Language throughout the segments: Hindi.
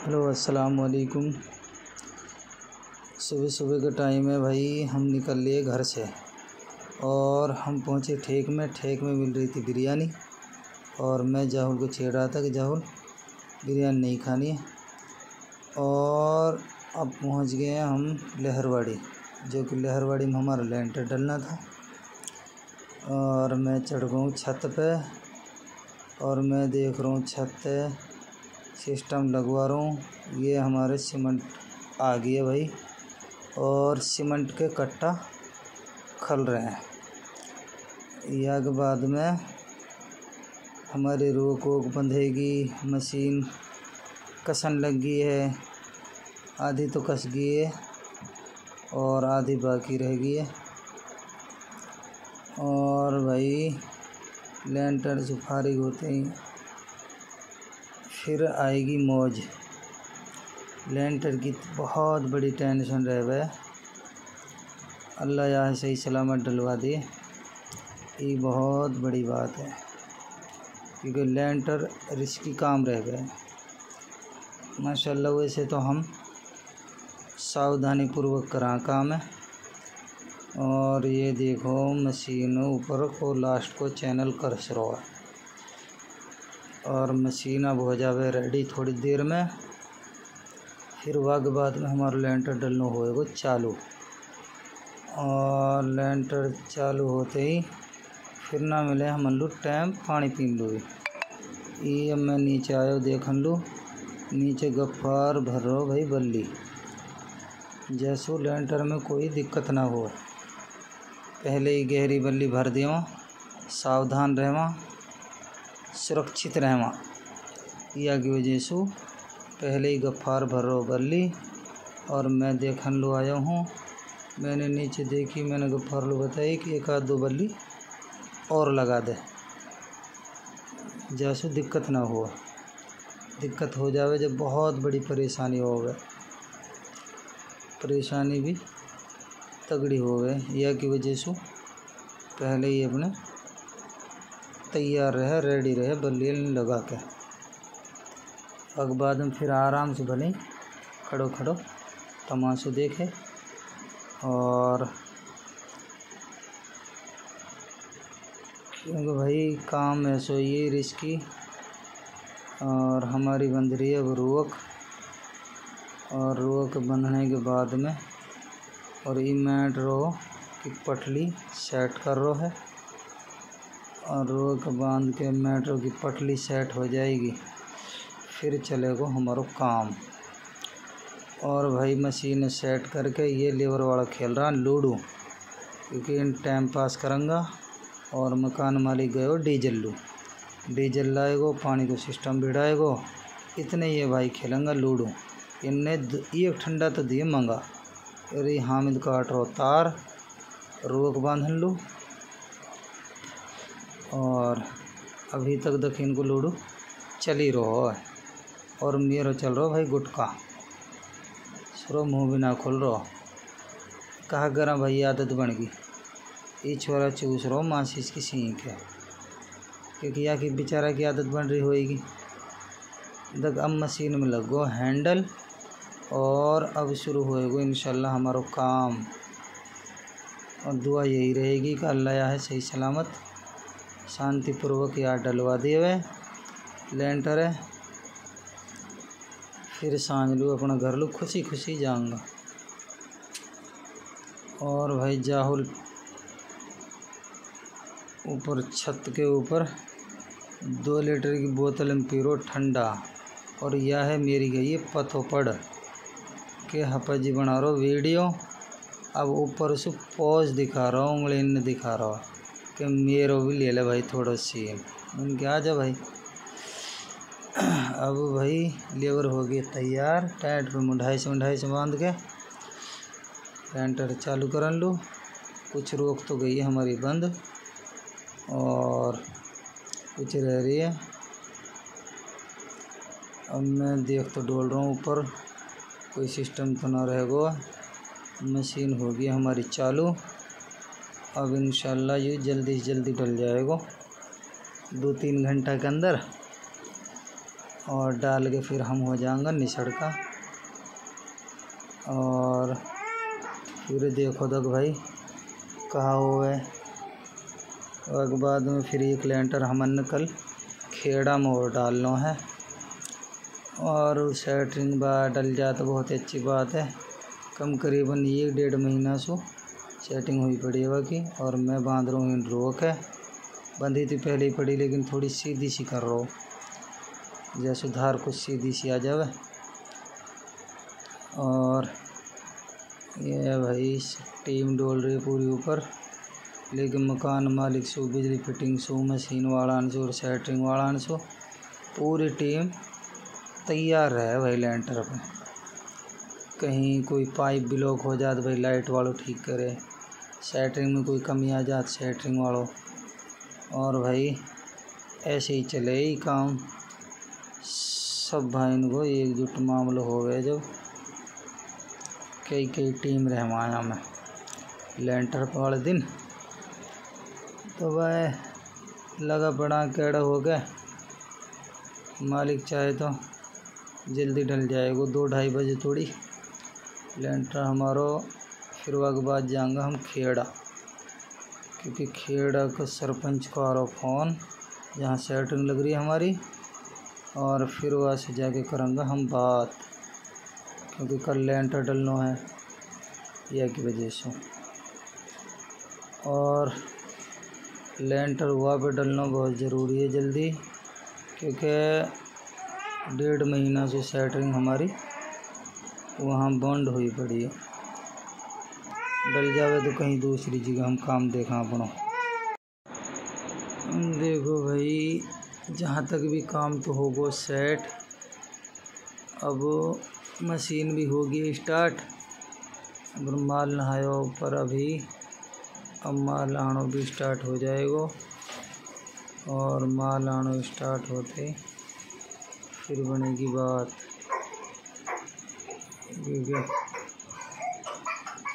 हेलो अस्सलाम वालेकुम। सुबह सुबह का टाइम है भाई, हम निकल लिए घर से और हम पहुँचे ठेक में। ठेक में मिल रही थी बिरयानी और मैं जाहुल को छेड़ रहा था कि जाहुल बिरयानी नहीं खानी है। और अब पहुँच गए हैं हम लहरवाड़ी, जो कि लहरवाड़ी में हमारा लेंटर डलना था। और मैं चढ़ गया हूँ छत पे और मैं देख रहा हूँ छत पे सिस्टम लगवा रहा हूँ। ये हमारे सीमेंट आ गई है भाई और सीमेंट के कट्टा खल रहे हैं। या के बाद में हमारी रोक वोक बंधेगी, मशीन कसन लग गई है, आधी तो कस गई है और आधी बाकी रह गई है। और भाई लेंटर से फारिग होते ही फिर आएगी मौज। लेंटर की बहुत बड़ी टेंशन रह गए, अल्लाह यहाँ सही सलामत डलवा दे। ये बहुत बड़ी बात है क्योंकि लेंटर रिस्की काम रह गए माशाल्लाह। वैसे तो हम सावधानी पूर्वक करा काम है। और ये देखो मशीन ऊपर को लास्ट को चैनल कर रहा है और मशीन अब हो जावे रेडी थोड़ी देर में। फिर वाग बाद में हमारा लेंटर डलना होएगा चालू। और लेंटर चालू होते ही फिर ना मिले हम लू टाइम पानी पीन लो। ये मैं नीचे आयो देखन लूँ, नीचे गफ्फार भर रो भाई बल्ली, जैसो लेंटर में कोई दिक्कत ना हो। पहले ही गहरी बल्ली भर दियो, सावधान रहवा, सुरक्षित रहवा। या की वजह से पहले ही गफ्फार भर रो बल्ली। और मैं देखन लो आया हूँ, मैंने नीचे देखी, मैंने गफ्फार लो बताई कि एक आध दो बल्ली और लगा दे, जैसे दिक्कत ना हो। दिक्कत हो जावे जब बहुत बड़ी परेशानी हो गए, परेशानी भी तगड़ी हो गए। या की वजह से पहले ही अपने तैयार रहे, रेडी रहे बल्ली लगा के। अब बाद में फिर आराम से भले खड़ो खड़ो तमाशा देखे। और क्योंकि भाई काम ऐसो ये रिस्की। और हमारी बंध रही है अब रोक, और रोक बंधने के बाद में और ये मैट रो की पटली सेट कर रो है। और रोक बांध के मेट्रो की पटली सेट हो जाएगी, फिर चलेगा हमारा काम। और भाई मशीन सेट करके ये लेबर वाला खेल रहा लूडो, क्योंकि इन टाइम पास करूँगा। और मकान मालिक गए डीजल लूँ, डीजल लाएगो, पानी को सिस्टम भिड़ाएगो, इतने ये भाई खेलेंगा लूडो। इनने एक ठंडा तो दिए मंगा। अरे हामिद काट रो तार, रोक बांधन लूँ। और अभी तक दखिन को लूडो चल ही रहो है। और मेरा चल रहा भाई गुटका, सरो मुँह भी ना खोल रहा। कहा करा भाई आदत बन गई, ये छोरा चूस रहो माचिस की सींक है, क्योंकि या कि बेचारा की आदत बन रही होएगी। देख अब मशीन में लगो हैंडल और अब शुरू होएगा इंशाल्लाह हमारा काम। और दुआ यही रहेगी कि अल्लाह यहाँ सही सलामत शांतिपूर्वक यार डलवा दिए लेंटर है। फिर सांझ लूँ अपना घर लूँ, खुशी खुशी जाऊँगा। और भाई जाहुल ऊपर छत के ऊपर 2 लीटर की बोतल में पी रो ठंडा। और यह है मेरी गई पथो पड़ के हपा जी बना रहा वीडियो। अब ऊपर से पोज दिखा रहा हूँ, उंगली ने दिखा रहा कि मेरो भी ले ले भाई थोड़ा सी। उनके आ जा भाई। अब भाई लेबर हो गए तैयार, टाइट पे मुंढाई से बांध के लेंटर चालू करन लो। कुछ रोक तो गई है हमारी बंद और कुछ रह रही है। अब मैं देख तो डोल रहा हूँ ऊपर कोई सिस्टम तो ना रहेगा। मशीन होगी हमारी चालू। अब इंशाल्लाह ये जल्दी से जल्दी डल जाएगा 2-3 घंटा के अंदर। और डाल के फिर हम हो जाएंगे निचड़ का। और फिर देखो तक भाई कहा हुआ है। और बाद में फिर एक लेंटर हमन कल खेड़ा में और डालना है। और सेटरिंग बार डल जाए तो बहुत अच्छी बात है। कम करीबन 1-1.5 महीना से सेटिंग हुई पड़ी है बाकी। और मैं बांध रहा हूँ रोक है, बंधी थी पहले ही पड़ी लेकिन थोड़ी सीधी सी कर रहा हूँ, जैसे धार कुछ सीधी सी आ जावे। और ये भाई टीम डोल रही है पूरी ऊपर, लेकिन मकान मालिक सो, बिजली फिटिंग सो, मशीन वाला सो और सेटरिंग वाला सो पूरी टीम तैयार है भाई लेंटर पे। कहीं कोई पाइप ब्लॉक हो जाए तो भाई लाइट वालों ठीक करे, सेटरिंग में कोई कमी आ जाए सेटरिंग वालों। और भाई ऐसे ही चले ही काम। सब भाई को एकजुट मामला हो गए जब कई टीम रहमाया में लेंटर वाले दिन। तो भाई लगा पड़ा केड़ा हो गया। मालिक चाहे तो जल्दी डल जाएगा 2-2:30 बजे थोड़ी लेंटर हमारो। फिर वक्त बाद जाएंगे हम खेड़ा, क्योंकि खेड़ा का सरपंच को आ रहा फ़ोन जहाँ सेटिंग लग रही है हमारी। और फिर वहाँ से जाके करेंगे हम बात, क्योंकि कल लेंटर डलना है यह की वजह से। और लेंटर हुआ पे डलना बहुत ज़रूरी है जल्दी, क्योंकि 1.5 महीना से सेटरिंग हमारी वहाँ बंद हुई पड़ी है। डल जावे तो कहीं दूसरी जगह हम काम देखा अपना। देखो भाई जहाँ तक भी काम तो होगा सेट। अब मशीन भी होगी स्टार्ट। अब माल नहायो पर अभी, अब माल आना भी स्टार्ट हो जाएगा। और माल आना स्टार्ट होते फिर बनेगी बात, क्योंकि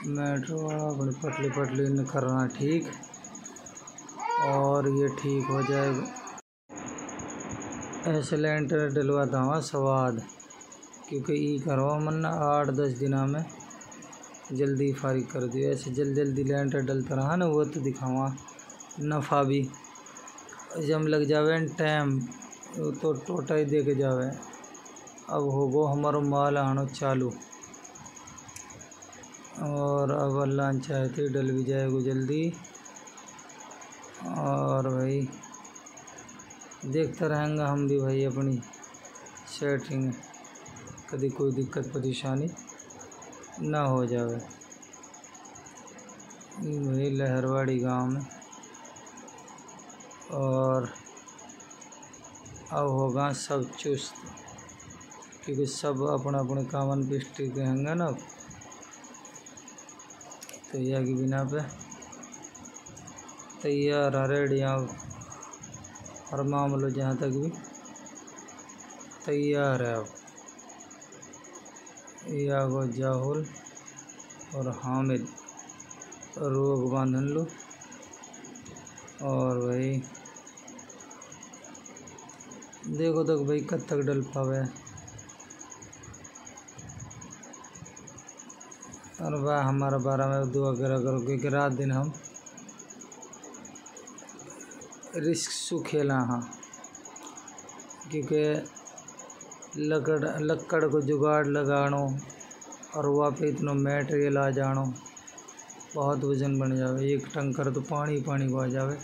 मेट्रो अपने पटली न करना ठीक। और ये ठीक हो जाएगा। ऐसे लेंटर डलवाता हूँ स्वाद, क्योंकि ई करो मन्ना 8-10 दिना में जल्दी फारिग कर दियो। ऐसे जल्दी लेंटर डलता रहा ना वो तो दिखावा नफ़ा भी। जब लग जावे टाइम तो टोटा ही दे के जावे। अब होगो हमारो माल आना चालू। और अब अल्लाह चाहते डल भी जाएगा जल्दी। और भाई देखते रहेंगे हम भी भाई अपनी सेटिंग, कभी कोई दिक्कत परेशानी ना हो जावे। भाई लहरवाड़ी गांव में। और अब होगा सब चुस्त, क्योंकि सब अपने अपने कामन पे स्टिक रहेंगे ना। तो यह की बिना पे तैयार रेडी हर मामलों जहाँ तक भी तैयार है। अब यागो जाहुल और हामिद रोग बांधन लो। और भाई देखो तक भाई कब तक डल पावे। और वह हमारा 12 में दुआ करा करो, क्योंकि रात दिन हम रिस्क सु खेला हाँ। क्योंकि लकड़ को जुगाड़ लगानो और वहाँ पे इतना मटेरियल आ जानो, बहुत वजन बन जावे। एक टंकर तो पानी को आ जावे।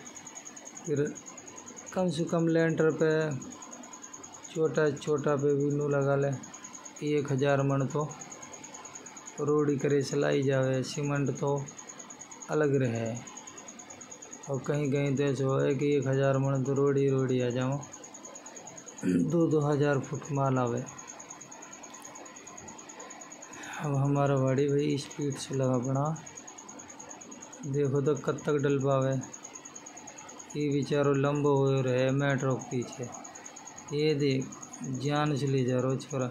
फिर कम से कम लेंटर पे छोटा पे भी नू लगा ले 1000 मन तो रोड़ी करे चलाई जावे। सीमेंट तो अलग रहे। और कहीं तो ऐसा है कि 1000 मन तो रोड़ी आ जाओ, 2-2 हज़ार फुट माल आवे। अब हमारा गाड़ी भाई स्पीड से लगा पड़ा। देखो तो कब तक डल पावे। ये बेचारो लंबो हो रहे मेट्रो के पीछे। ये देख जान से ले जा रहा छोरा।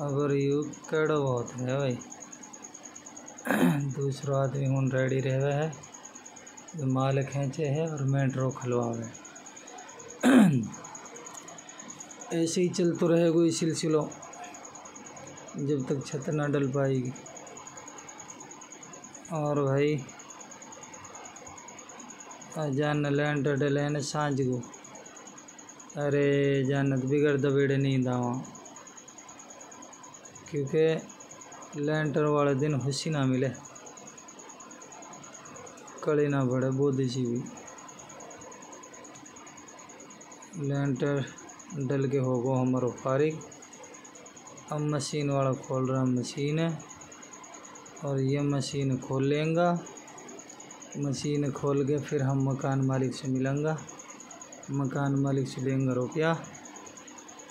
अगर यू कड़ा बहुत है भाई। दूसरा आदमी हूँ रेडी रहे है जो माल खींचे है और मेट्रो खलवावे। ऐसे ही चल तो रहेगा ये सिलसिला जब तक छत ना डल पाएगी। और भाई जान लेंटर डले न सांझ को, अरे जानत बिगड़ दबेड़े नींद आवा, क्योंकि लेंटर वाले दिन खुशी ना मिले, कड़ी ना पड़े बोधी सी भी। लेंटर डल के होगो हमारो फारिग। अब मशीन वाला खोल रहा मशीन है, और ये मशीन खोल लेंगा। मशीन खोल के फिर हम मकान मालिक से मिलेंगे, मकान मालिक से लेंगे रुपया,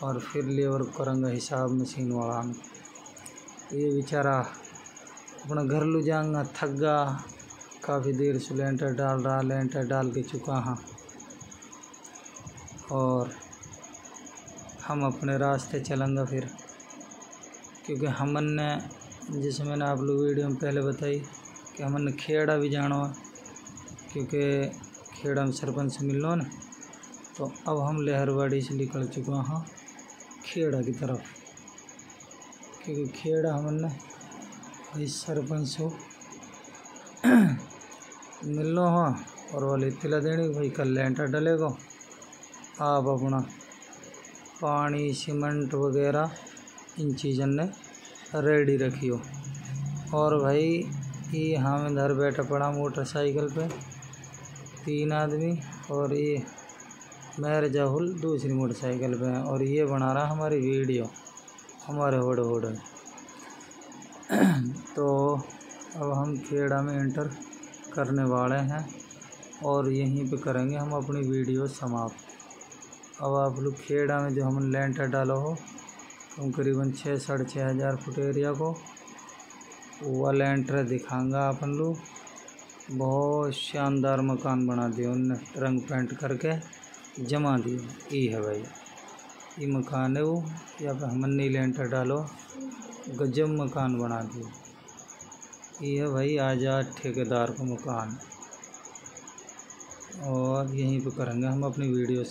और फिर लेबर करेंगे हिसाब मशीन वाला में। ये बेचारा अपना घर लू जाऊँगा, थक गा, काफ़ी देर से लेंटर डाल रहा, लेंटर डाल के चुका हाँ, और हम अपने रास्ते चलेंगे फिर। क्योंकि हमन ने, जैसे मैंने आप लोग वीडियो में पहले बताई कि हमन ने खेड़ा भी जाना है, क्योंकि खेड़ा में सरपंच से मिलना ना। तो अब हम लहरवाड़ी से निकल चुका हाँ खेड़ा की तरफ, क्योंकि खेड़ा हमन ने भाई सरपंच से मिलना हाँ, और वाले इत्तला देने भाई कल लेंटर डलेगा, आप अपना पानी सीमेंट वगैरह इन चीज़ों ने रेडी रखियो। और भाई ये हम इधर बैठा पड़ा मोटरसाइकिल पे 3 आदमी, और ये मेहर जाहुल दूसरी मोटरसाइकिल पे है, और ये बना रहा हमारी वीडियो हमारे होड़ तो अब हम खेड़ा में एंटर करने वाले हैं, और यहीं पे करेंगे हम अपनी वीडियो समाप्त। अब आप लोग खेड़ा में जो हमने लेंटर डाला हो करीबन 6-6.5 हज़ार फुट एरिया को, वह लेंटर दिखाऊंगा अपन लोग। बहुत शानदार मकान बना दिया उनने, रंग पेंट करके जमा दिया। ये है भाई, ये मकान है वो, यहाँ पे हमने लेंटर डालो, गजब मकान बना दिया। ये है भाई आज़ाद ठेकेदार का मकान, और यहीं पे करेंगे हम अपनी वीडियो।